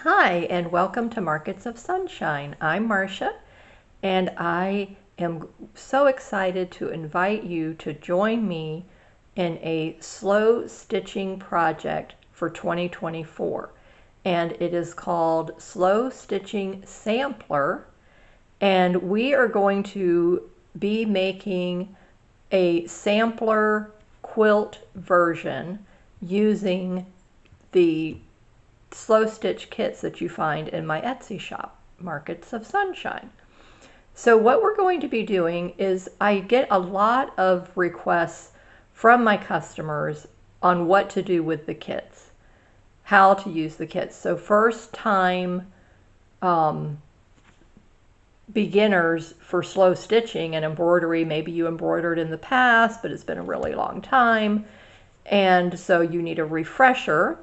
Hi, and welcome to Markets of Sunshine. I'm Marsha, and I am so excited to invite you to join me in a slow stitching project for 2024. And it is called Slow Stitching Sampler, and we are going to be making a sampler quilt version using the slow stitch kits that you find in my Etsy shop, Markets of Sunshine. So what we're going to be doing is I get a lot of requests from my customers on what to do with the kits, how to use the kits. So first time beginners for slow stitching and embroidery, maybe you embroidered in the past, but it's been a really long time, and so you need a refresher.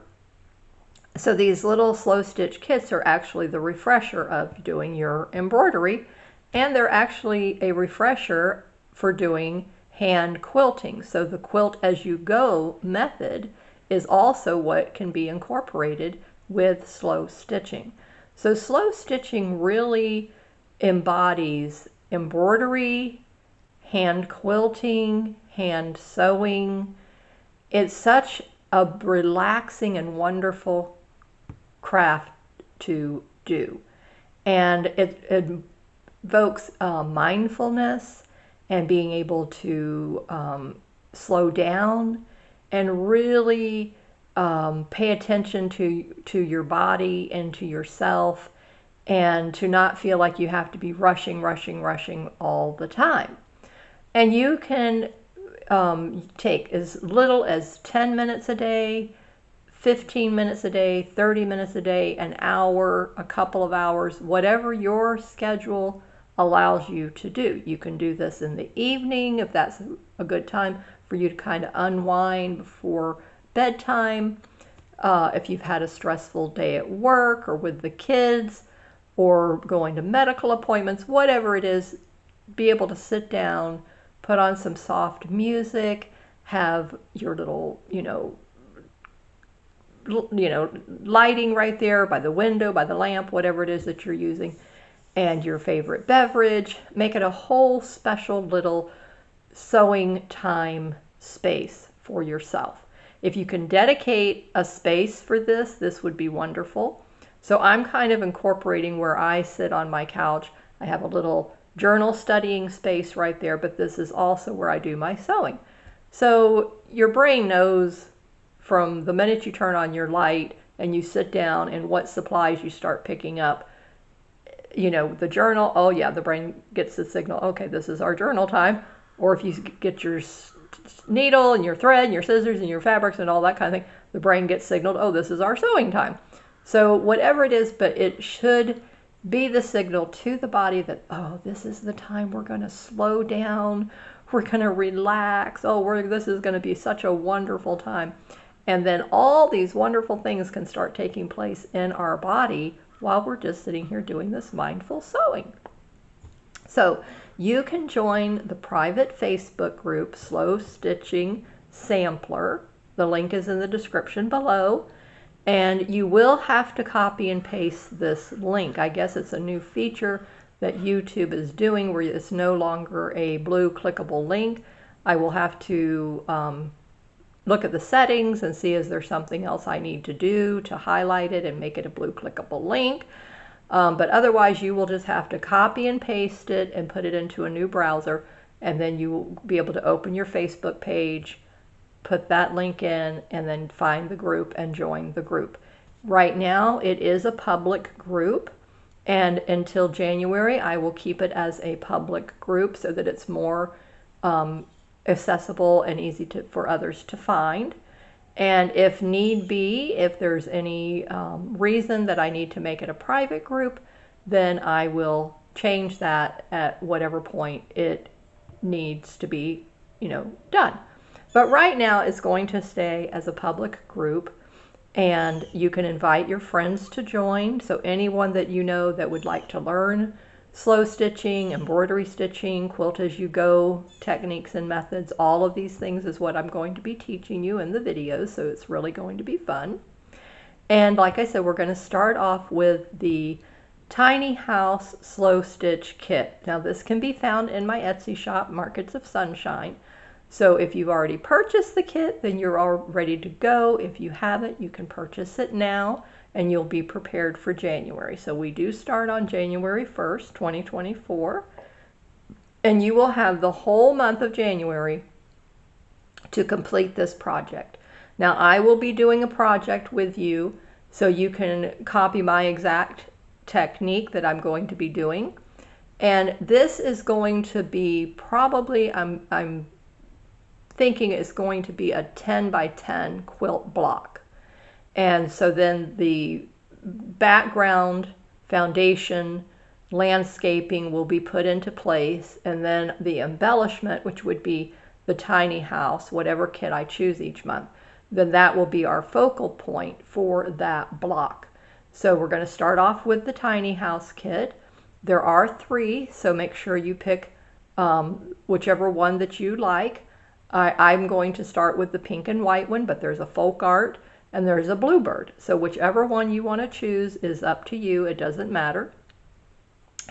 So these little slow stitch kits are actually the refresher of doing your embroidery, and they're actually a refresher for doing hand quilting. So the quilt as you go method is also what can be incorporated with slow stitching. So slow stitching really embodies embroidery, hand quilting, hand sewing. It's such a relaxing and wonderful craft to do, and it evokes mindfulness and being able to slow down and really pay attention to your body and to yourself, and to not feel like you have to be rushing all the time. And you can take as little as 10 minutes a day, 15 minutes a day, 30 minutes a day, an hour, a couple of hours, whatever your schedule allows you to do. You can do this in the evening if that's a good time for you to kind of unwind before bedtime. If you've had a stressful day at work or with the kids or going to medical appointments, whatever it is, be able to sit down, put on some soft music, have your little, lighting right there by the window, by the lamp, whatever it is that you're using, and your favorite beverage. Make it a whole special little sewing time space for yourself. If you can dedicate a space for this, this would be wonderful. So I'm kind of incorporating where I sit on my couch. I have a little journal studying space right there, but this is also where I do my sewing. So your brain knows from the minute you turn on your light and you sit down and what supplies you start picking up. The journal, oh yeah, the brain gets the signal, okay, this is our journal time. Or if you get your needle and your thread and your scissors and your fabrics and all that kind of thing, the brain gets signaled, oh, this is our sewing time. So whatever it is, but it should be the signal to the body that, oh, this is the time we're going to slow down, we're going to relax, this is going to be such a wonderful time. And then all these wonderful things can start taking place in our body while we're just sitting here doing this mindful sewing. So you can join the private Facebook group, Slow Stitching Sampler. The link is in the description below. And you will have to copy and paste this link. I guess it's a new feature that YouTube is doing where it's no longer a blue clickable link. I will have to look at the settings and see is there something else I need to do to highlight it and make it a blue clickable link. But otherwise you will just have to copy and paste it and put it into a new browser, and then you will be able to open your Facebook page, put that link in, and then find the group and join the group. Right now it is a public group, and until January I will keep it as a public group so that it's more accessible and easy for others to find. And if need be, if there's any reason that I need to make it a private group, then I will change that at whatever point it needs to be, done. But right now it's going to stay as a public group, and you can invite your friends to join. So anyone that you know that would like to learn slow stitching, embroidery stitching, quilt as you go techniques and methods, all of these things is what I'm going to be teaching you in the videos, so it's really going to be fun. And like I said, we're going to start off with the Tiny House Slow Stitch Kit. Now this can be found in my Etsy shop, Markets of Sunshine. So if you've already purchased the kit, then you're all ready to go. If you haven't, you can purchase it now and you'll be prepared for January. So we do start on January 1st, 2024. And you will have the whole month of January to complete this project. Now I will be doing a project with you so you can copy my exact technique that I'm going to be doing. And this is going to be probably, I'm thinking it's going to be a 10 by 10 quilt block. And so then the background, foundation, landscaping will be put into place, and then the embellishment, which would be the tiny house, whatever kit I choose each month, then that will be our focal point for that block. So we're going to start off with the tiny house kit. There are 3, so make sure you pick whichever one that you like. I'm going to start with the pink and white one, but there's a folk art and there's a bluebird. So whichever one you want to choose is up to you. It doesn't matter.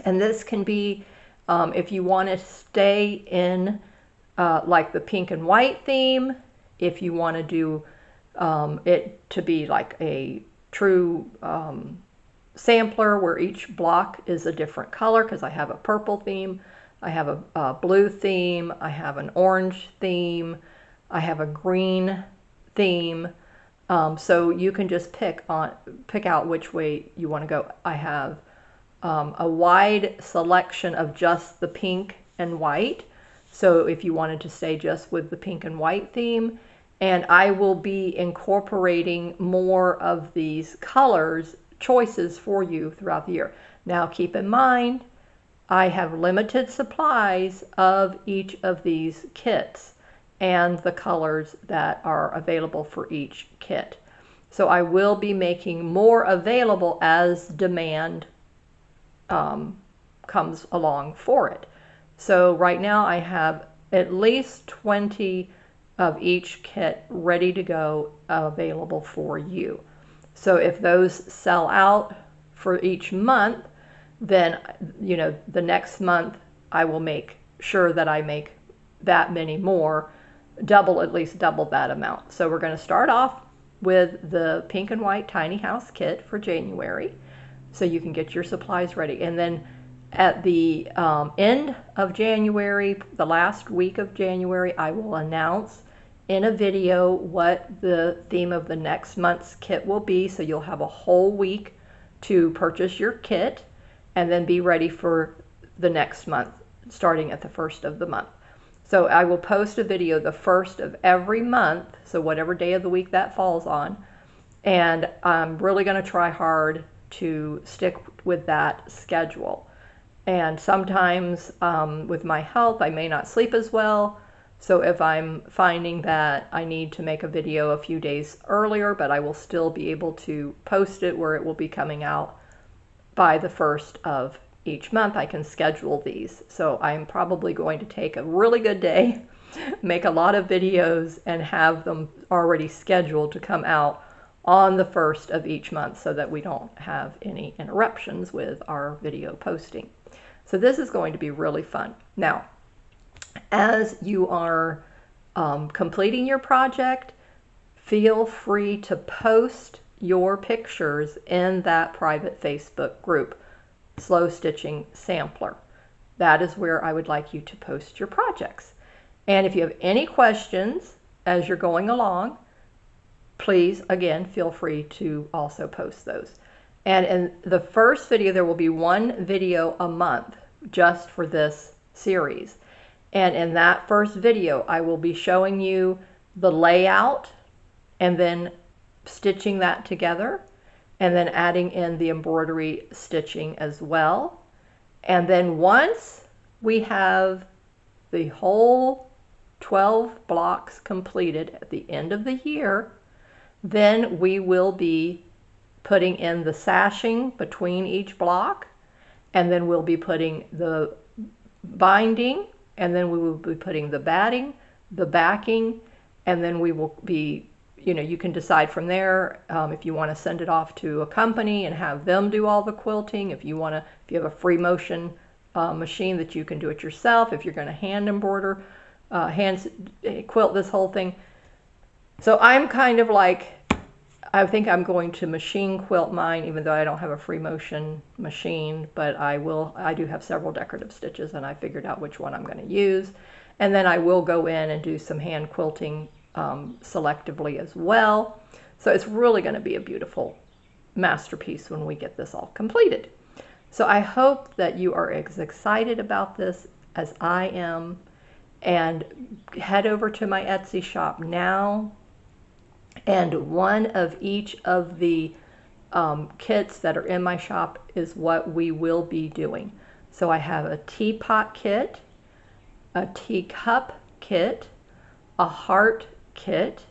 And this can be, if you want to stay in like the pink and white theme, if you want to do it to be like a true sampler where each block is a different color, because I have a purple theme, I have a blue theme, I have an orange theme, I have a green theme. So you can just pick out which way you want to go. I have a wide selection of just the pink and white. So if you wanted to stay just with the pink and white theme, and I will be incorporating more of these colors choices for you throughout the year. Now keep in mind, I have limited supplies of each of these kits and the colors that are available for each kit. So I will be making more available as demand comes along for it. So right now I have at least 20 of each kit ready to go available for you. So if those sell out for each month, then the next month I will make sure that I make that many more, at least double that amount. So we're going to start off with the pink and white tiny house kit for January, so you can get your supplies ready. And then at the end of January, the last week of January, I will announce in a video what the theme of the next month's kit will be. So you'll have a whole week to purchase your kit and then be ready for the next month, starting at the 1st of the month. So I will post a video the 1st of every month, so whatever day of the week that falls on. And I'm really going to try hard to stick with that schedule. And sometimes with my health, I may not sleep as well. So if I'm finding that I need to make a video a few days earlier, but I will still be able to post it where it will be coming out by the 1st of each month, I can schedule these. So I'm probably going to take a really good day, make a lot of videos, and have them already scheduled to come out on the 1st of each month so that we don't have any interruptions with our video posting. So this is going to be really fun. Now, as you are completing your project, feel free to post your pictures in that private Facebook group, Slow Stitching Sampler. That is where I would like you to post your projects. And if you have any questions as you're going along, please, again, feel free to also post those. And in the first video, there will be one video a month just for this series. And in that first video, I will be showing you the layout and then stitching that together, and then adding in the embroidery stitching as well. And then once we have the whole 12 blocks completed at the end of the year, then we will be putting in the sashing between each block, and then we'll be putting the binding, and then we will be putting the batting, the backing, and then we will be you can decide from there if you want to send it off to a company and have them do all the quilting. If you have a free motion machine that you can do it yourself. If you're going to hand embroider, hand quilt this whole thing. So I'm kind of like, I think I'm going to machine quilt mine, even though I don't have a free motion machine, but I do have several decorative stitches, and I figured out which one I'm going to use. And then I will go in and do some hand quilting selectively as well. So it's really going to be a beautiful masterpiece when we get this all completed. So I hope that you are as excited about this as I am, and head over to my Etsy shop now, and one of each of the kits that are in my shop is what we will be doing. So I have a teapot kit, a teacup kit, a heart kit.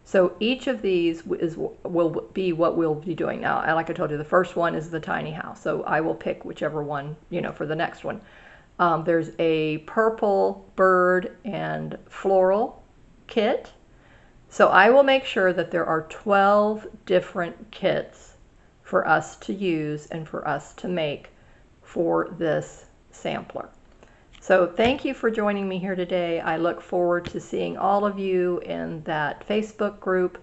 So each of these will be what we'll be doing. Now, like I told you, the first one is the tiny house. So I will pick whichever one, for the next one. There's a purple bird and floral kit. So I will make sure that there are 12 different kits for us to use and for us to make for this sampler. So thank you for joining me here today. I look forward to seeing all of you in that Facebook group.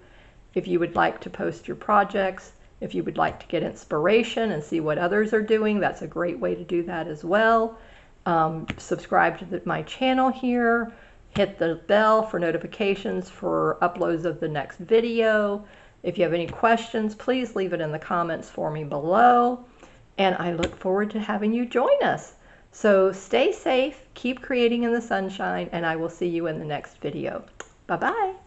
If you would like to post your projects, if you would like to get inspiration and see what others are doing, that's a great way to do that as well. Subscribe to my channel here. Hit the bell for notifications for uploads of the next video. If you have any questions, please leave it in the comments for me below. And I look forward to having you join us. So stay safe, keep creating in the sunshine, and I will see you in the next video. Bye-bye.